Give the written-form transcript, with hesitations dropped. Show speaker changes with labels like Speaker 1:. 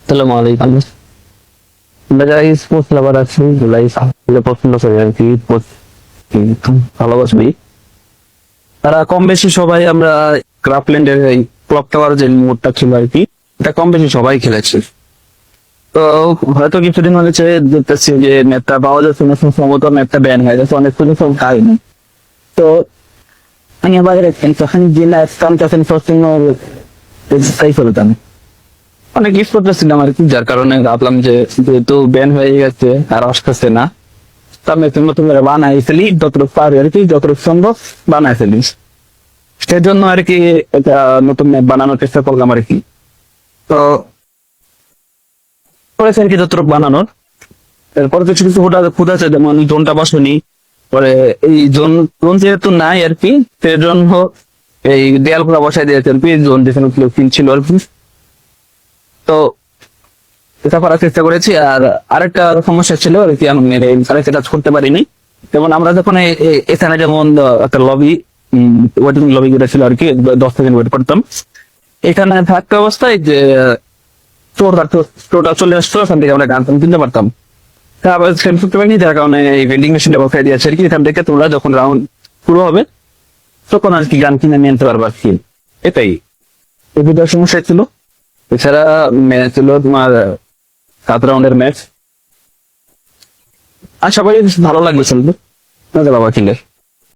Speaker 1: আসসালামু আলাইকুম। আমরা যারা স্পোর্টস লাভার আছি, যারা স্পোর্টস পছন্দ করি আর কি, স্পোর্টস ভালোবাসি, তারা কম বেশি সবাই আমরা ক্রাফল্যান্ডের এই ক্লক টাওয়ার যে মোডটা ছিল আর কি, এটা কম বেশি সবাই খেলেছে। তো হয়তো কিছুদিন হয়েছে দেখতেছি যে ম্যাপটা পাওয়া যাচ্ছে না, সম্ভবত ম্যাপটা ব্যান হয়ে যাচ্ছে, অনেক কিছু সব খাই না। তো আমি আবার যখন জেলা কামটাছেন ফসিং তাই ফেলতাম, অনেক ইউজ করতেছিলাম আর কি, যার কারণে ভাবলাম যে যেহেতু ব্যান হয়ে গেছে আর আসতেছে না, তো আমি নতুন নতুন করে বানাই ফেলি, যতটুকু পারি আর কি, যতটুকু সম্ভব বানাই ফেলি। সেই জন্য আর কি এটা নতুন ম্যাপ বানানোর চেষ্টা করলাম আর কি। তো করেছে আর কি যতটুকু বানানোর। এরপর কিছু কিছু খুদ আছে, যেমন জোনটা বসনি, পরে এই জোন জোন যেহেতু নাই আর কি, সেজন্য এই দেয়াল গুলা বসাই দিয়েছে আর কি, জোন যেখানে ছিল আর কি। তো এটা করার চেষ্টা করেছি। আর আরেকটা সমস্যা ছিল আর কি, আমি ইন্টারনেটে কাজ করতে পারিনি। যেমন আমরা যখন এখানে যেমন একটা লবি ওয়েটিং লবি যেটা ছিল আর কি, 10 সেকেন্ড ওয়েট করতাম, এখানে থাকতে অবস্থায় যে স্টোরটা চলে আসতো, এখান থেকে আমরা গান কিনতে পারতাম। তা আবার সেল করতে পারিনি, যার কারণে এই ভেন্ডিং মেশিনটা বসাই দিয়েছে আর কি, এখান থেকে তোমরা যখন রাউন্ড পুরো হবে তখন আর কি গান কিনে নিয়ে আনতে পারবা আর কি। এটাই এই দুটো সমস্যা ছিল। এছাড়া ম্যাচ ছিল তোমার 7 রাউন্ডের ম্যাচ। আশা করি ভালো লাগবে শুনতে, বাবা খেলে।